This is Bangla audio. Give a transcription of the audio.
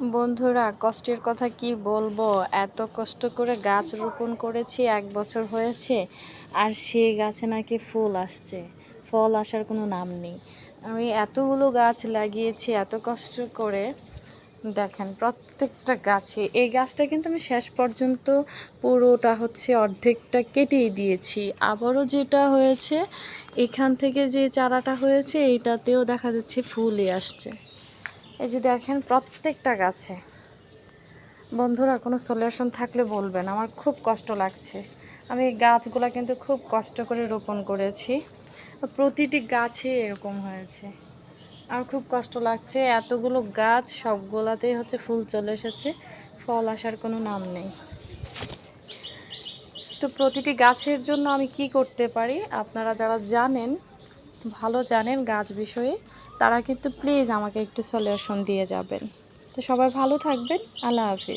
বন্ধুরা, কষ্টের কথা কি বলবো। এত কষ্ট করে গাছ রোপণ করেছি, 1 বছর হয়েছে, আর সেই গাছে নাকি ফুল আসছে, ফল আসার কোনো নাম নেই। আমি এতগুলো গাছ লাগিয়েছি এত কষ্ট করে। দেখেন প্রত্যেকটা গাছে, এই গাছটা কিন্তু আমি শেষ পর্যন্ত পুরোটা অর্ধেকটা কেটেই দিয়েছি। আবারও যেটা হয়েছে, এখান থেকে যে চারাটা হয়েছে এইটাতেও দেখা যাচ্ছে ফুলই আসছে। এই যে দেখেন প্রত্যেকটা গাছে। বন্ধুরা, কোনো সলিউশন থাকলে বলবেন, আমার খুব কষ্ট লাগছে। আমি এই গাছগুলো কিন্তু খুব কষ্ট করে রোপণ করেছি, প্রতিটি গাছে এরকম হয়েছে। আর খুব কষ্ট লাগছে, এতগুলো গাছ সবগুলাতেই ফুল চলে এসেছে, ফল আসার কোনো নাম নেই। তো প্রতিটি গাছের জন্য আমি কি করতে পারি, আপনারা যারা জানেন, ভালো জানেন গাছ বিষয়ে, তারা কিন্তু প্লিজ আমাকে একটু সলিউশন দিয়ে যাবেন। তো সবাই ভালো থাকবেন। আল্লাহ হাফিজ।